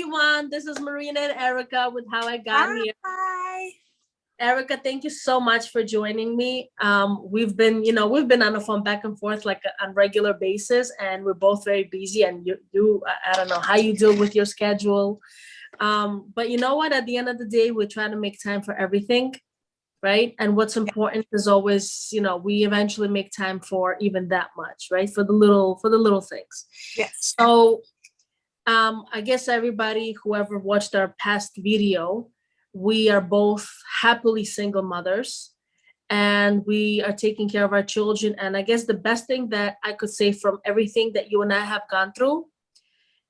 everyone. This is Marina and Erica with How I Got Here. Hi. Erica, thank you so much for joining me. We've been on the phone back and forth like on regular basis, and we're both very busy. And I don't know how you deal with your schedule, but you know what? At the end of the day, we're trying to make time for everything, right? And what's important is always, we eventually make time for even that much, right? For the little things. Yes. So, I guess everybody, whoever watched our past video, we are both happily single mothers and we are taking care of our children. And I guess the best thing that I could say from everything that you and I have gone through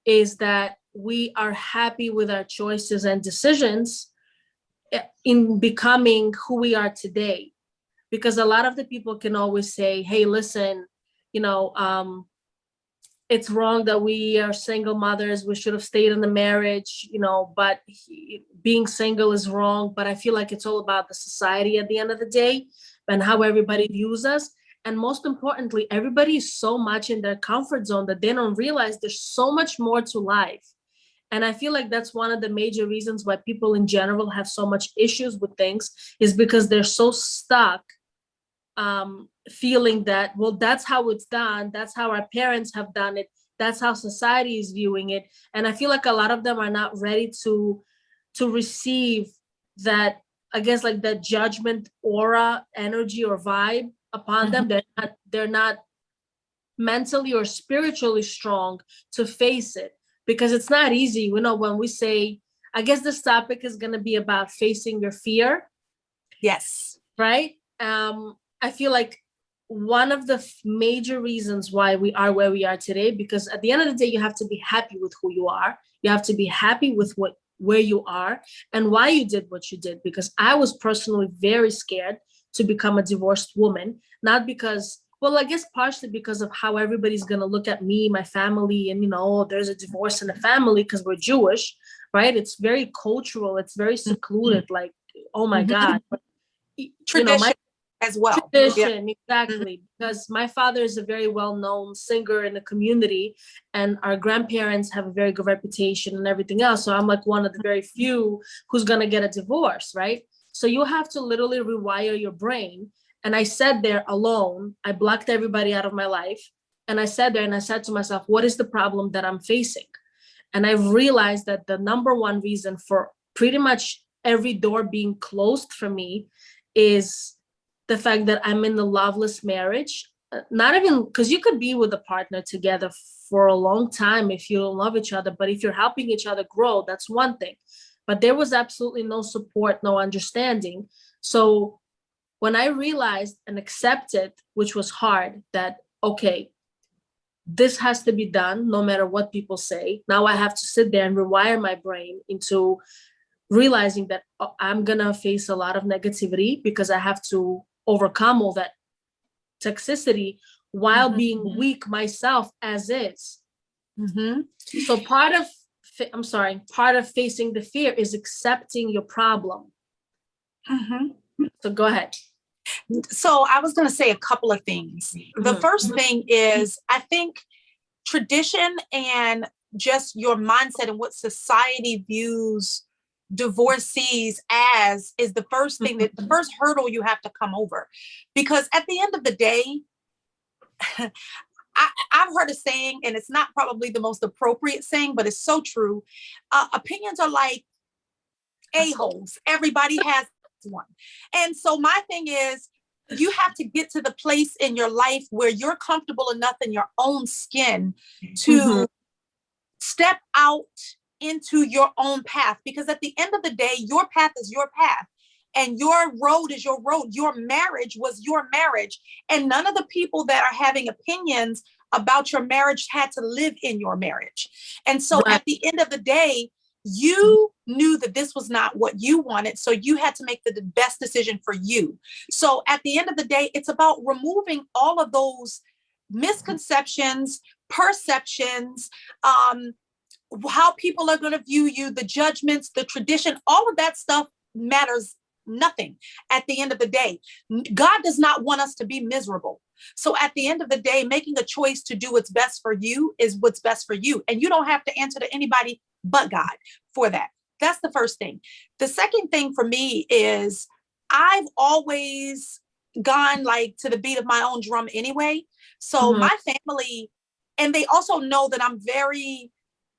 is that we are happy with our choices and decisions in becoming who we are today. Because a lot of the people can always say, hey, listen, it's wrong that we are single mothers. We should have stayed in the marriage, but being single is wrong. But I feel like it's all about the society at the end of the day and how everybody views us. And most importantly, everybody is so much in their comfort zone that they don't realize there's so much more to life. And I feel like that's one of the major reasons why people in general have so much issues with things is because they're so stuck feeling that, well, that's how it's done. That's how our parents have done it. That's how society is viewing it. And I feel like a lot of them are not ready to receive that, I guess, like that judgment aura, energy or vibe upon them. They're not mentally or spiritually strong to face it because it's not easy. When we say, I guess this topic is going to be about facing your fear. Yes. Right. I feel like one of the major reasons why we are where we are today, because at the end of the day, you have to be happy with who you are. You have to be happy with where you are and why you did what you did. Because I was personally very scared to become a divorced woman, not because, well, I guess partially because of how everybody's going to look at me, my family, and, there's a divorce in the family because we're Jewish, right? It's very cultural. It's very secluded. Like, oh my God. But, tradition as well. Tradition, exactly. Because my father is a very well-known singer in the community and our grandparents have a very good reputation and everything else. So I'm like one of the very few who's going to get a divorce, right? So you have to literally rewire your brain. And I sat there alone. I blocked everybody out of my life. And I sat there and I said to myself, what is the problem that I'm facing? And I realized that the number one reason for pretty much every door being closed for me is the fact that I'm in the loveless marriage. Not even because you could be with a partner together for a long time if you don't love each other, but if you're helping each other grow, that's one thing. But there was absolutely no support, no understanding. So when I realized and accepted, which was hard, that, okay, this has to be done no matter what people say. Now I have to sit there and rewire my brain into realizing that I'm going to face a lot of negativity because I have to overcome all that toxicity while being weak myself as is. So part of facing the fear is accepting your problem. So go ahead. So I was going to say a couple of things. The first thing is, I think tradition and just your mindset and what society views divorcees as is the first thing, that the first hurdle you have to come over. Because at the end of the day, I've heard a saying, and it's not probably the most appropriate saying, but it's so true. Opinions are like a-holes. Everybody has one. And so my thing is, you have to get to the place in your life where you're comfortable enough in your own skin to step out into your own path. Because at the end of the day, your path is your path and your road is your road. Your marriage was your marriage. And none of the people that are having opinions about your marriage had to live in your marriage. And so at the end of the day, you knew that this was not what you wanted. So you had to make the best decision for you. So at the end of the day, it's about removing all of those misconceptions, perceptions, how people are going to view you, the judgments, the tradition, all of that stuff matters nothing at the end of the day. God does not want us to be miserable. So at the end of the day, making a choice to do what's best for you is what's best for you. And you don't have to answer to anybody but God for that. That's the first thing. The second thing for me is I've always gone like to the beat of my own drum anyway. So Mhm. my family, and they also know that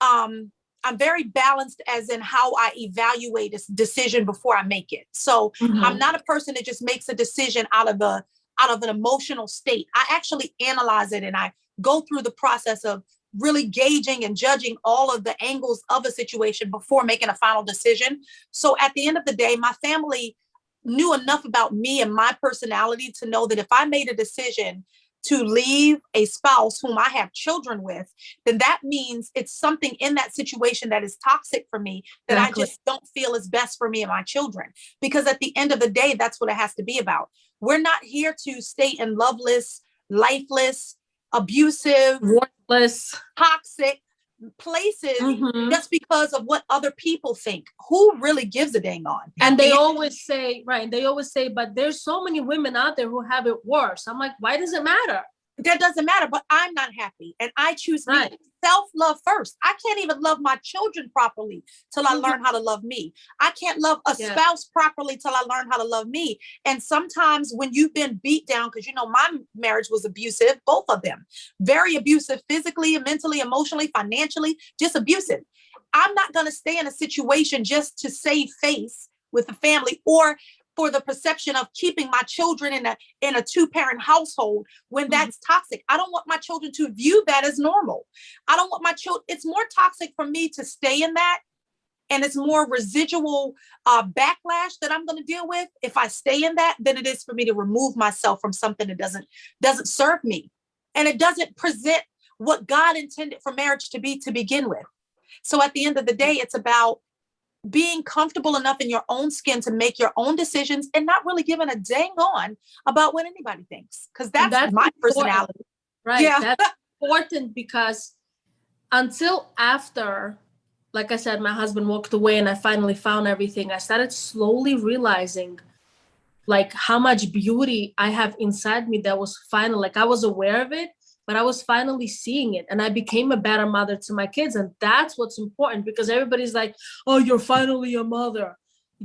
um, I'm very balanced as in how I evaluate a decision before I make it. So I'm Mhm. not a person that just makes a decision out of an emotional state. I actually analyze it and I go through the process of really gauging and judging all of the angles of a situation before making a final decision. So at the end of the day, my family knew enough about me and my personality to know that if I made a decision to leave a spouse whom I have children with, then that means it's something in that situation that is toxic for me that I Exactly. just don't feel is best for me and my children. Because at the end of the day, that's what it has to be about. We're not here to stay in loveless, lifeless, abusive, Worthless. toxic places Mhm. just because of what other people think. Who really gives a dang on? At And they the end, always say, right, they always say, but there's so many women out there who have it worse. I'm like, why does it matter? that doesn't matter, but I'm not happy and I choose me. Right. Self-love first. I can't even love my children properly till I Mhm. learn how to love me. I can't love a Yeah. spouse properly till I learn how to love me. And sometimes when you've been beat down, because you know my marriage was abusive, both of them, very abusive, physically, mentally, emotionally, financially, just abusive. I'm not going to stay in a situation just to save face with the family or for the perception of keeping my children in a two-parent household when Mhm. that's toxic. I don't want my children to view that as normal. I don't want my children, it's more toxic for me to stay in that. And it's more residual backlash that I'm going to deal with if I stay in that than it is for me to remove myself from something that doesn't serve me. And it doesn't present what God intended for marriage to be to begin with. So at the end of the day, it's about being comfortable enough in your own skin to make your own decisions and not really giving a dang on about what anybody thinks. Because And that's that's my important, personality. right? Yeah. That's important because until after, like I said, my husband walked away and I finally found everything, I started slowly realizing like how much beauty I have inside me that was finally, like I was aware of it, but I was finally seeing it and I became a better mother to my kids. And that's what's important because everybody's like, oh, you're finally a mother.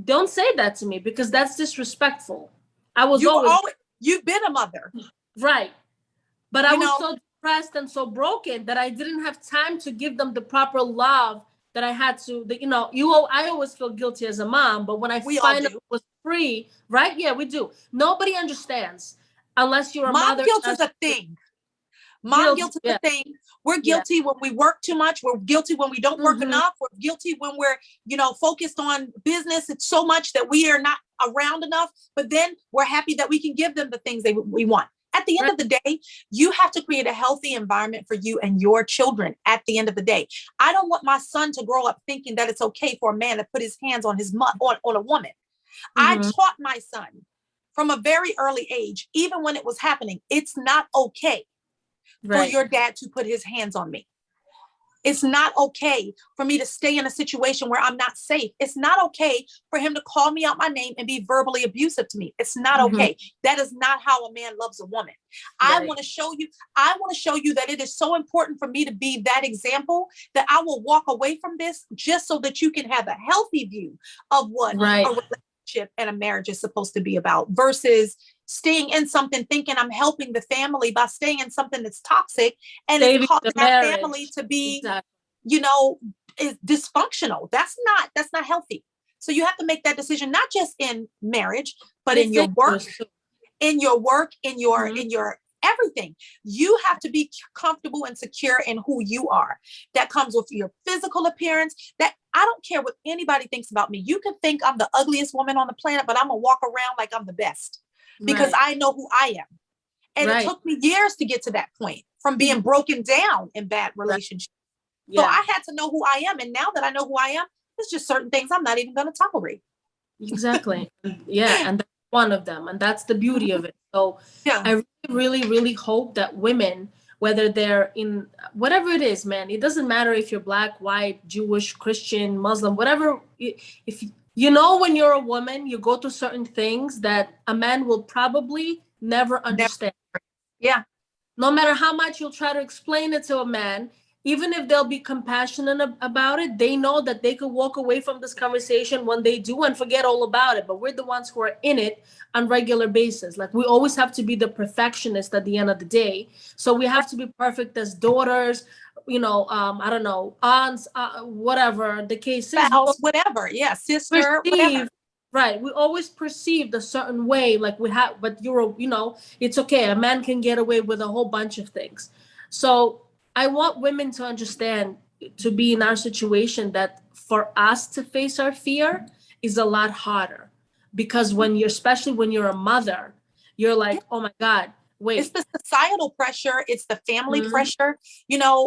Don't say that to me because that's disrespectful. I was You were always always, you've been a mother, right. But I you was know, so depressed and so broken that I didn't have time to give them the proper love that I had to. I always feel guilty as a mom, but when I we all finally do. was free, right? Yeah, we do. Nobody understands unless you're a Mom mother. guilt is a thing. Mom Guilt, guilt is yeah, a thing. We're yeah. guilty when we work too much. We're guilty when we don't work Hmm. enough. We're guilty when we're, focused on business. It's so much that we are not around enough. But then we're happy that we can give them the things we want. At the end Right. of the day, you have to create a healthy environment for you and your children at the end of the day. I don't want my son to grow up thinking that it's okay for a man to put his hands on on a woman. I Hmm. taught my son from a very early age, even when it was happening, it's not okay for Right. your dad to put his hands on me. It's not okay for me to stay in a situation where I'm not safe. It's not okay for him to call me out my name and be verbally abusive to me. It's not Hmm. okay. That is not how a man loves a woman. I Right. want to show you, I want to show you that it is so important for me to be that example that I will walk away from this just so that you can have a healthy view of what Right. a relationship and a marriage is supposed to be about versus staying in something thinking I'm helping the family by staying in something that's toxic and it's Saving the causing our family marriage. to be, Exactly. you know, is dysfunctional. That's not healthy. So you have to make that decision not just in marriage, but It's in your work, dangerous too. in your everything. You have to be comfortable and secure in who you are. That comes with your physical appearance. That I don't care what anybody thinks about me. You can think I'm the ugliest woman on the planet, but I'm gonna walk around like I'm the best because Right. I know who I am. And it Right. took me years to get to that point from being broken down in bad Right. relationships. So Yeah. I had to know who I am. And now that I know who I am, there's just certain things I'm not even going to tolerate. Exactly. Yeah, and that's one of them, and that's the beauty of it. So Yeah. I really, really, really hope that women, whether they're in whatever it is, man, it doesn't matter if you're black, white, Jewish, Christian, Muslim, whatever. If you know when you're a woman, you go through certain things that a man will probably never Never. understand. Yeah. No matter how much you'll try to explain it to a man, even if they'll be compassionate about it, they know that they could walk away from this conversation when they do and forget all about it. But we're the ones who are in it on regular basis. Like, we always have to be the perfectionist at the end of the day. So we have to be perfect as daughters, I don't know, aunts, whatever the case is. Spouse, whatever. Yeah, sister, whatever. Perceive, right? We always perceived a certain way, like we have, but it's okay. A man can get away with a whole bunch of things. So I want women to understand, to be in our situation, that for us to face our fear is a lot harder, because especially when you're a mother, you're like, oh my God, It's wait. the societal pressure. It's the family Mhm. pressure.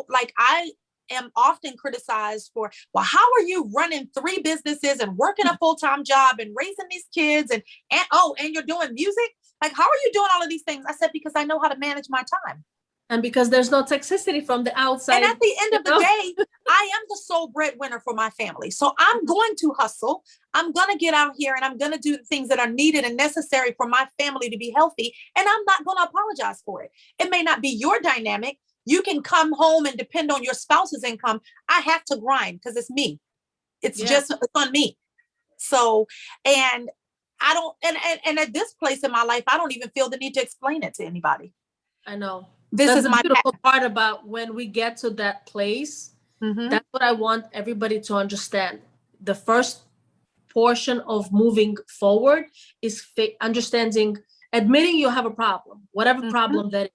Like I am often criticized for, well, how are you running 3 businesses and working a full-time job and raising these kids and you're doing music? Like, how are you doing all of these things? I said, because I know how to manage my time. And because there's no toxicity from the And outside, at the end of the day, I am the sole breadwinner for my family. So I'm going to hustle. I'm going to get out here and I'm going to do the things that are needed and necessary for my family to be healthy. And I'm not going to apologize for it. It may not be your dynamic. You can come home and depend on your spouse's income. I have to grind because it's me. It's on me. So, and I don't, and at this place in my life, I don't even feel the need to explain it to anybody. I know. This That's is the my beautiful part about when we get to that place. Mm-hmm. That's what I want everybody to understand. The first portion of moving forward is understanding, admitting you have a problem, whatever problem that is.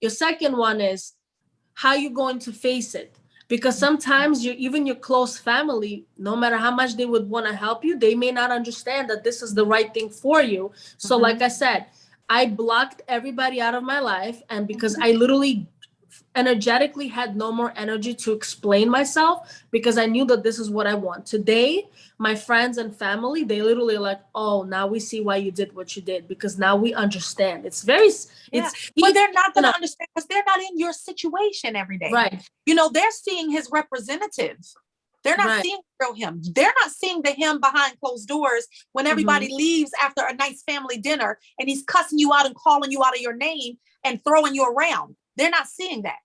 Your second one is how you're going to face it. Because sometimes even your close family, no matter how much they would want to help you, they may not understand that this is the right thing for you. So like I said, I blocked everybody out of my life. And because I literally energetically had no more energy to explain myself, because I knew that this is what I want. Today, my friends and family, they literally are like, oh, now we see why you did what you did, because now we understand. It's but they're not going to understand because they're not in your situation every day. Right. They're seeing his representatives. They're not seeing the real him. They're not seeing the him behind closed doors when everybody leaves after a nice family dinner and he's cussing you out and calling you out of your name and throwing you around. They're not seeing that.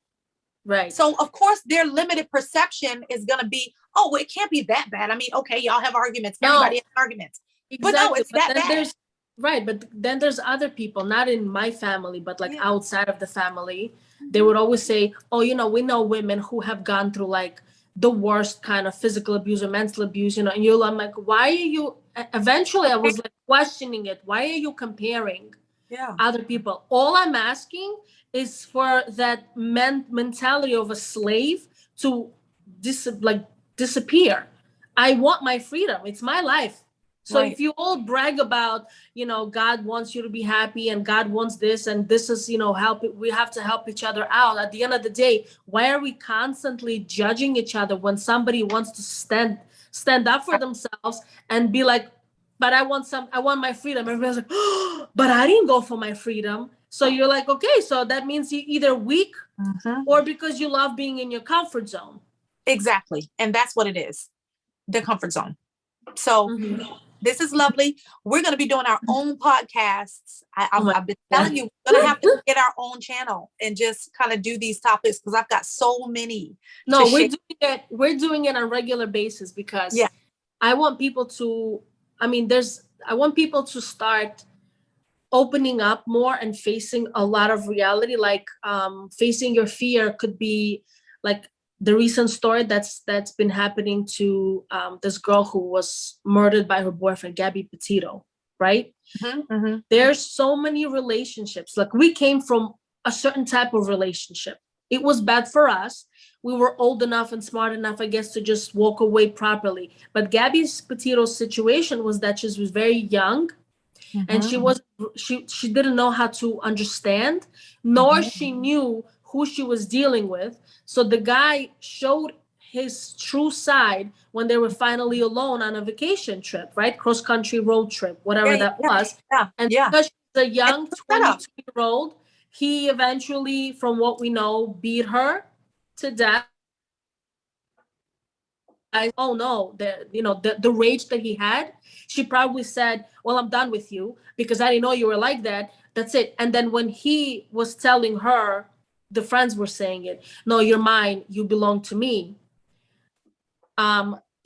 Right. So of course their limited perception is going to be, oh, well, it can't be that bad. I mean, okay, y'all have arguments. Everybody has arguments. Exactly. But no, it's but that bad. Right. But then there's other people, not in my family, but like outside of the family. They would always say, oh, we know women who have gone through like the worst kind of physical abuse or mental abuse, and I'm like, why are you, eventually I was like questioning it. Why are you comparing other people? All I'm asking is for that mentality of a slave to disappear. I want my freedom. It's my life. So if you all brag about, God wants you to be happy and God wants this and this is, we have to help each other out. At the end of the day, why are we constantly judging each other when somebody wants to stand up for themselves and be like, but I want my freedom. Everybody's like, oh, but I didn't go for my freedom. So you're like, okay, so that means you're either weak or because you love being in your comfort zone. Exactly. And that's what it is. The comfort zone. So this is lovely. We're going to be doing our own podcasts. I've been telling you, we're going to have to get our own channel and just kind of do these topics because I've got so many. No, we're doing it on a regular basis because I want people to, I want people to start opening up more and facing a lot of reality. Like facing your fear could be like the recent story that's been happening to this girl who was murdered by her boyfriend, Gabby Petito, right? There's so many relationships. Like we came from a certain type of relationship. It was bad for us. We were old enough and smart enough, I guess, to just walk away properly. But Gabby Petito's situation was that she was very young and she didn't know how to understand, nor she knew who she was dealing with. So the guy showed his true side when they were finally alone on a vacation trip, right? Cross-country road trip, whatever that was. And because she's a young 22-year-old, he eventually, from what we know, beat her to death. Oh no, the rage that he had, she probably said, well, I'm done with you because I didn't know you were like that. That's it. And then when he was telling her the friends were saying it. No, you're mine. You belong to me.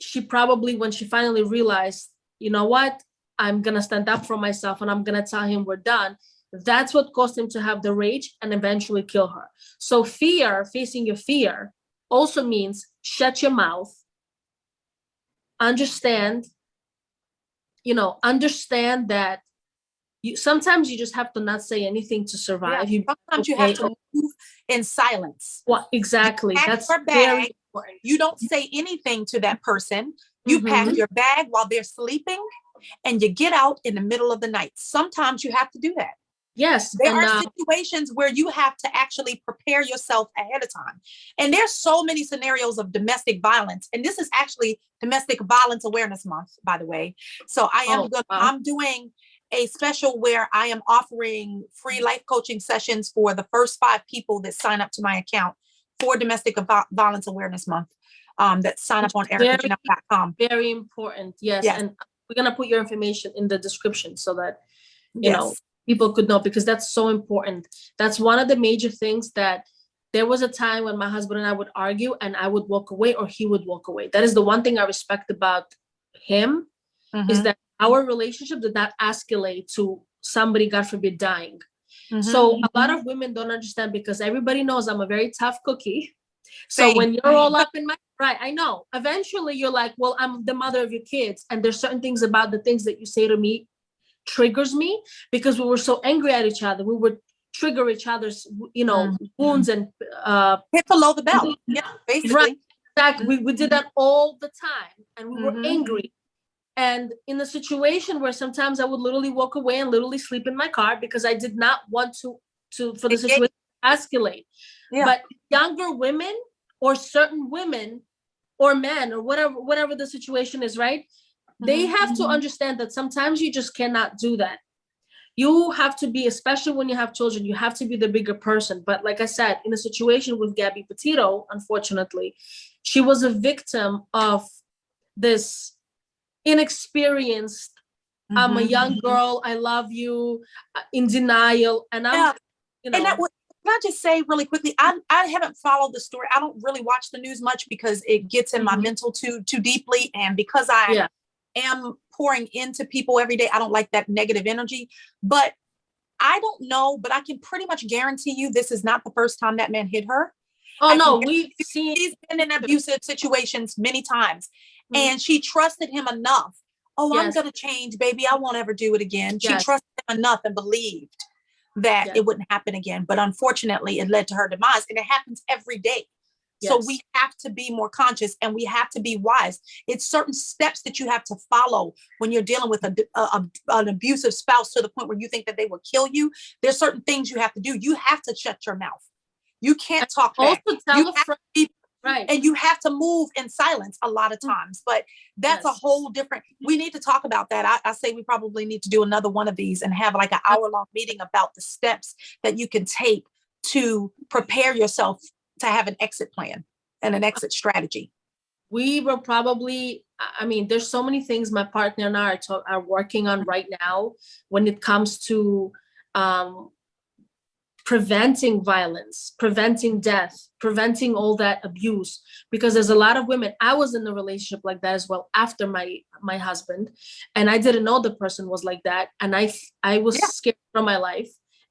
She probably, when she finally realized, you know what, I'm going to stand up for myself and I'm going to tell him we're done. That's what caused him to have the rage and eventually kill her. So fear, facing your fear, also means shut your mouth, understand, understand that sometimes you just have to not say anything to survive. Yeah. Sometimes you have to move in silence. Well, exactly. That's your bag, very important. You don't say anything to that person. You pack your bag while they're sleeping and you get out in the middle of the night. Sometimes you have to do that. Yes. There are situations where you have to actually prepare yourself ahead of time. And there's so many scenarios of domestic violence. And this is actually Domestic Violence Awareness Month, by the way. So I'm doing a special where I am offering free life coaching sessions for the first 5 people that sign up to my account for Domestic Violence Awareness Month, that sign up on ericajanelle.com. Very important. Yes. And we're going to put your information in the description so that, you know, people could know, because that's so important. That's one of the major things. That there was a time when my husband and I would argue and I would walk away or he would walk away. That is the one thing I respect about him, is that our relationship did not escalate to somebody, God forbid, dying. So a lot of women don't understand, because everybody knows I'm a very tough cookie. So when you're all up in my, right, I know, eventually you're like, well, I'm the mother of your kids. And there's certain things about the things that you say to me triggers me, because we were so angry at each other. We would trigger each other's, wounds and hit below the belt. Yeah, basically. Right, exactly. We did that all the time, and we were angry. And in a situation where sometimes I would literally walk away and literally sleep in my car, because I did not want for the situation to escalate. Yeah. But younger women, or certain women or men, or whatever the situation is, right? They have to understand that sometimes you just cannot do that. You have to be, especially when you have children, you have to be the bigger person. But like I said, in a situation with Gabby Petito, unfortunately, she was a victim of this inexperienced, I'm a young girl, I love you, in denial. And I'm, And that can I just say really quickly, I haven't followed the story. I don't really watch the news much, because it gets in my mental too deeply. And because I am pouring into people every day, I don't like that negative energy. But I don't know, but I can pretty much guarantee you this is not the first time that man hit her. Oh, no, she's been in abusive situations many times. And she trusted him enough. Oh, I'm going to change, baby. I won't ever do it again. She trusted him enough and believed that it wouldn't happen again. But unfortunately, it led to her demise. And it happens every day. So we have to be more conscious, and we have to be wise. It's certain steps that you have to follow when you're dealing with an abusive spouse, to the point where you think that they will kill you. There's certain things you have to do. You have to shut your mouth. You can't talk back. You have to be, right. And you have to move in silence a lot of times. But that's a whole different, we need to talk about that. I say we probably need to do another one of these and have like an hour-long meeting about the steps that you can take to prepare yourself to have an exit plan and an exit strategy. We were probably, there's so many things my partner and I are working on right now when it comes to preventing violence, preventing death, preventing all that abuse. Because there's a lot of women, I was in a relationship like that as well after my husband, and I didn't know the person was like that. And I was scared for my life.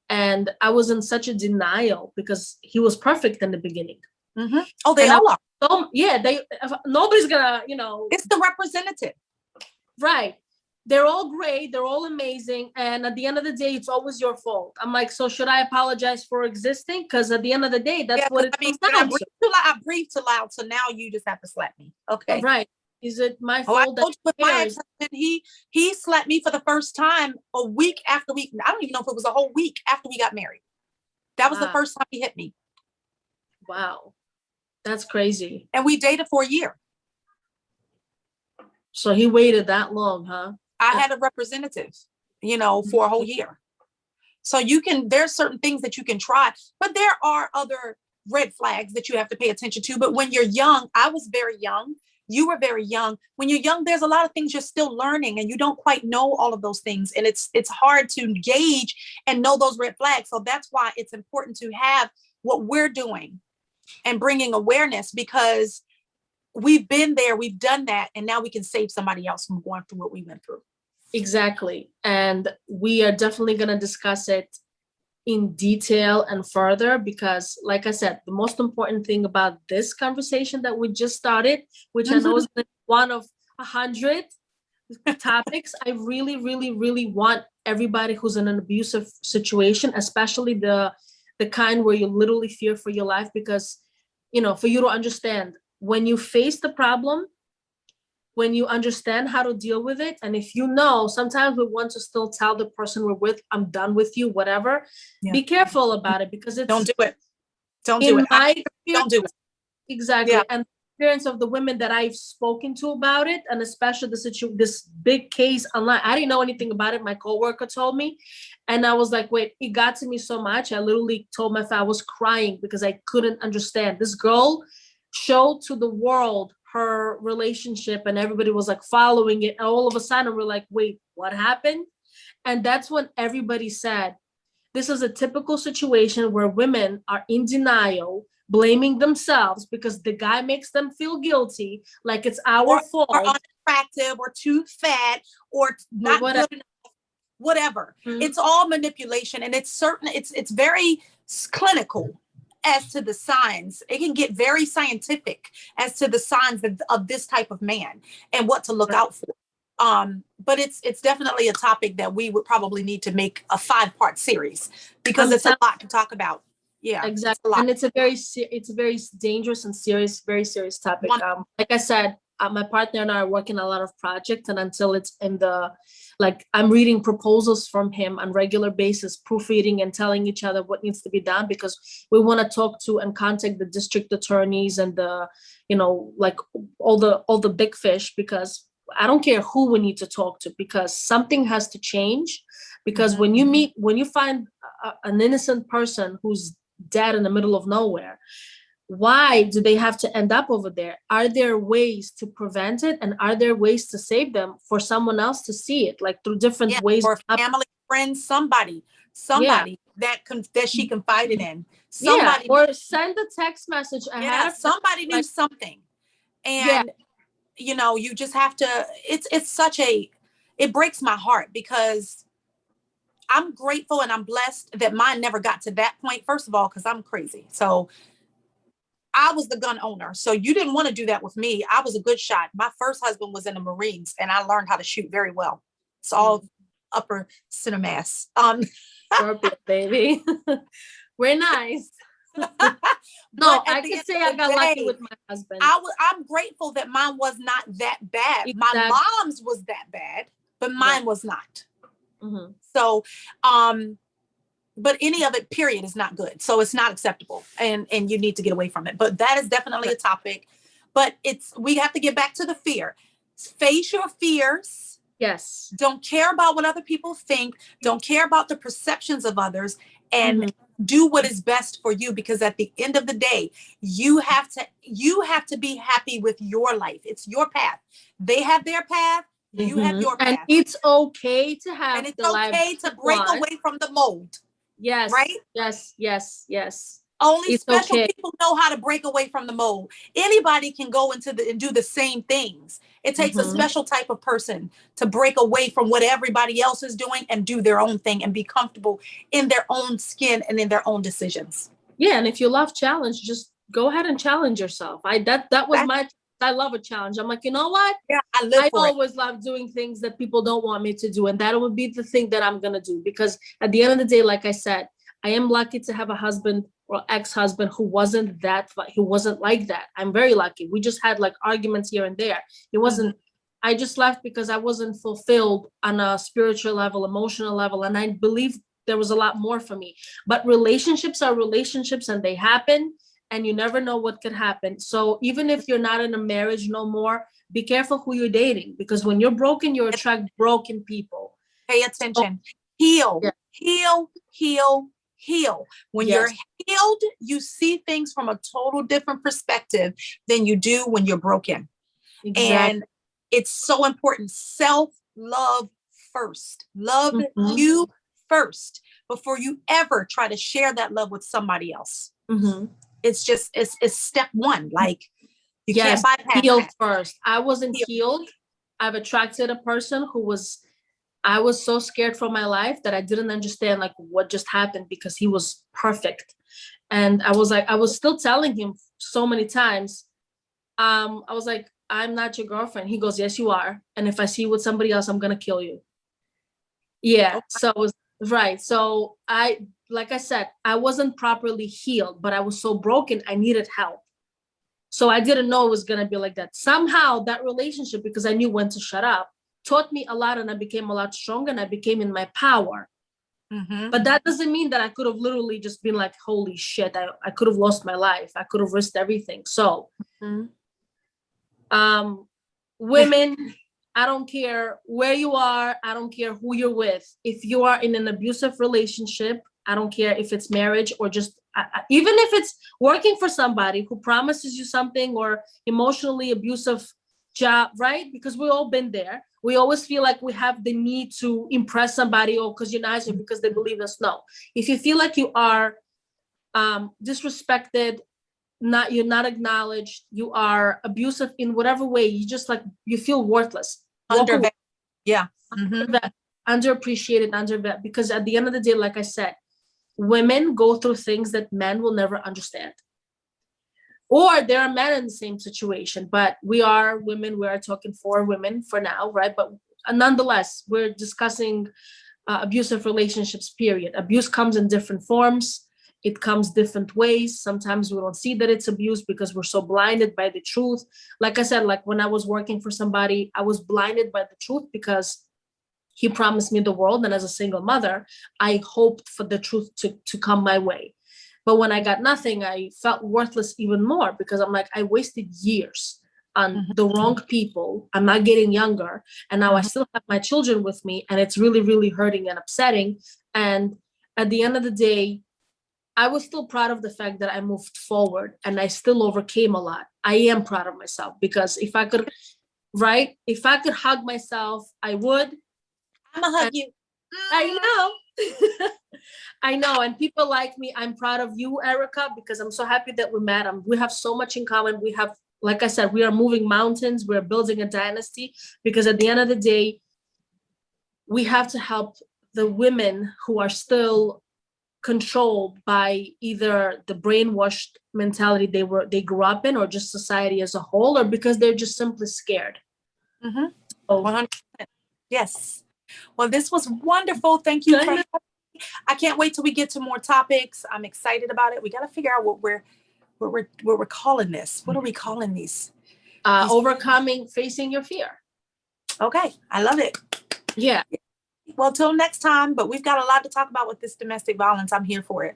And I was in such a denial, because he was perfect in the beginning. Oh, they all are. So, nobody's gonna, It's the representative. Right. They're all great. They're all amazing. And at the end of the day, it's always your fault. I'm like, so should I apologize for existing? Because at the end of the day, that's what it means. I breathe too loud. So now you just have to slap me. Okay. Right. Is it my fault? He slapped me for the first time a week after I don't even know if it was a whole week after we got married. That was the first time he hit me. Wow. That's crazy. And we dated for a year. So he waited that long, huh? I had a representative, for a whole year. So there's certain things that you can try, but there are other red flags that you have to pay attention to. But when you're young, I was very young. You were very young. When you're young, there's a lot of things you're still learning and you don't quite know all of those things. And it's hard to gauge and know those red flags. So that's why it's important to have what we're doing and bringing awareness, because we've been there, we've done that, and now we can save somebody else from going through what we went through. Exactly. And we are definitely going to discuss it in detail and further, because like I said, the most important thing about this conversation that we just started, which I know is one of 100 topics, I really, really, really want everybody who's in an abusive situation, especially the kind where you literally fear for your life, because, you know, for you to understand when you face the problem, when you understand how to deal with it. And if you know, sometimes we want to still tell the person we're with, I'm done with you, whatever. Yeah. Be careful about it, because it's don't do it. Don't do it. Don't do it. Exactly. Yeah. And the experience of the women that I've spoken to about it, and especially this big case online, I didn't know anything about it. My coworker told me, and I was like, wait, it got to me so much. I literally told my friend, I was crying because I couldn't understand. This girl showed to the world her relationship, and everybody was like following it. And all of a sudden we're like, wait, what happened? And that's when everybody said, this is a typical situation where women are in denial, blaming themselves because the guy makes them feel guilty, like it's our fault. Or unattractive, or too fat, or not good enough, whatever. Mm-hmm. It's all manipulation, and it's very clinical as to the signs. It can get very scientific as to the signs of this type of man and what to look out for. But it's definitely a topic that we would probably need to make a 5-part series, because it's a lot to talk about. Yeah, exactly. And it's a very dangerous and very serious topic. Like I said, my partner and I are working a lot of projects, and until it's in the, like, I'm reading proposals from him on regular basis, proofreading and telling each other what needs to be done, because we want to talk to and contact the district attorneys and the, you know, like all the big fish, because I don't care who we need to talk to, because something has to change. Because when you find an innocent person who's dead in the middle of nowhere, why do they have to end up over there? Are there ways to prevent it? And are there ways to save them for someone else to see it, like through different ways? Or family, friends, somebody that she confided in. Somebody, or send a text message ahead. Somebody knew something. And you know, you just have to, it breaks my heart, because I'm grateful and I'm blessed that mine never got to that point. First of all, because I'm crazy. So I was the gun owner. So you didn't want to do that with me. I was a good shot. My first husband was in the Marines, and I learned how to shoot very well. It's all upper center mass. Baby. We're nice. No, I can say I got lucky with my husband. I'm grateful that mine was not that bad. Exactly. My mom's was that bad, but mine was not. Mm-hmm. So, but any of it, period, is not good. So it's not acceptable, and you need to get away from it. But that is definitely a topic. But we have to get back to the fear. Face your fears. Yes. Don't care about what other people think. Don't care about the perceptions of others, and do what is best for you, because at the end of the day, you have to be happy with your life. It's your path. They have their path. You have your path. And it's okay to have, and it's okay to break away from the mold. Yes. Right? Yes. Only special people know how to break away from the mold. Anybody can go and do the same things. It takes a special type of person to break away from what everybody else is doing and do their own thing and be comfortable in their own skin and in their own decisions. Yeah, and if you love challenge, just go ahead and challenge yourself. I love a challenge. I'm like, you know what? Yeah, I always love doing things that people don't want me to do, and that would be the thing that I'm gonna do, because at the end of the day, like I said, I am lucky to have a husband or ex-husband who wasn't like that. I'm very lucky. We just had like arguments here and there. It wasn't, I just left because I wasn't fulfilled on a spiritual level, emotional level. And I believe there was a lot more for me. But relationships are relationships, and they happen, and you never know what could happen. So even if you're not in a marriage no more, be careful who you're dating, because when you're broken, you attract broken people. Pay attention. Heal. When you're healed, you see things from a total different perspective than you do when you're broken. Exactly. And it's so important. Self-love first. Love Mhm. you first before you ever try to share that love with somebody else. Mhm. It's just, it's step one. Like, you Yes, can't bypass healed that. first. I wasn't Heal. healed. I've attracted a person I was so scared for my life that I didn't understand like what just happened because he was perfect. And I was like, I was still telling him so many times, I was like, I'm not your girlfriend. He goes, yes, you are. And if I see you with somebody else, I'm gonna kill you. Yeah. Oh, So it was right. So like I said, I wasn't properly healed, but I was so broken, I needed help. So I didn't know it was gonna be like that. Somehow that relationship, because I knew when to shut up, taught me a lot, and I became a lot stronger and I became in my power. mm-hmm. But that doesn't mean that I could have literally just been like, holy shit, I could have lost my life. I could have risked everything. So women, I don't care where you are, I don't care who you're with. If you are in an abusive relationship, I don't care if it's marriage or just even if it's working for somebody who promises you something, or emotionally abusive job, right? Because we've all been there. We always feel like we have the need to impress somebody, or because you're nice, or because they believe us. No. If you feel like you are disrespected, you're not acknowledged, you are abusive in whatever way, you just like, you feel worthless, walk away. Yeah. Mm-hmm. Underappreciated, undervalued, because at the end of the day, like I said, women go through things that men will never understand. Or there are men in the same situation, but we are women, we are talking for women for now, right? But nonetheless, we're discussing abusive relationships, period. Abuse comes in different forms. It comes different ways. Sometimes we don't see that it's abuse because we're so blinded by the truth. Like I said, like when I was working for somebody, I was blinded by the truth because he promised me the world. And as a single mother, I hoped for the truth to come my way. But when I got nothing, I felt worthless even more, because I'm like, I wasted years on the wrong people. I'm not getting younger. And now I still have my children with me. And it's really, really hurting and upsetting. And at the end of the day, I was still proud of the fact that I moved forward and I still overcame a lot. I am proud of myself, because if I could, right? If I could hug myself, I would. I'm gonna hug you. I know. I know. And people like me, I'm proud of you, Erica, because I'm so happy that we met. We have so much in common. We have, like I said, we are moving mountains. We're building a dynasty, because at the end of the day, we have to help the women who are still controlled by either the brainwashed mentality they grew up in, or just society as a whole, or because they're just simply scared. Mm-hmm. So, 100%. Yes. Well, this was wonderful. Thank you. I can't wait till we get to more topics. I'm excited about it. We got to figure out what we're calling this. What are we calling these? Overcoming, facing your fear. Okay. I love it. Yeah. Well, till next time, but we've got a lot to talk about with this domestic violence. I'm here for it.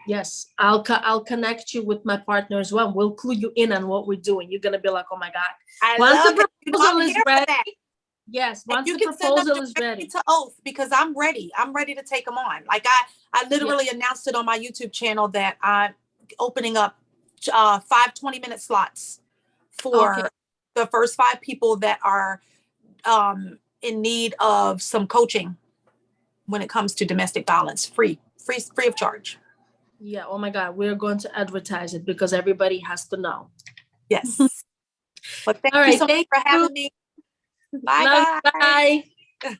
Yes, I'll connect you with my partner as well. We'll clue you in on what we're doing. You're gonna be like, oh my God. I Once love the it. proposal I'm is here for ready. that. Yes, And once you the can send them proposal is directly ready. to Oath, because I'm ready. I'm ready to take them on. Like I literally announced it on my YouTube channel that I'm opening up 5 20-minute slots for the first 5 people that are in need of some coaching when it comes to domestic violence, free of charge. Yeah, oh my God, we're going to advertise it because everybody has to know. Yes. Well, thank All you right, so much for having me. Bye, Love, guys. bye.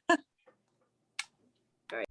All right.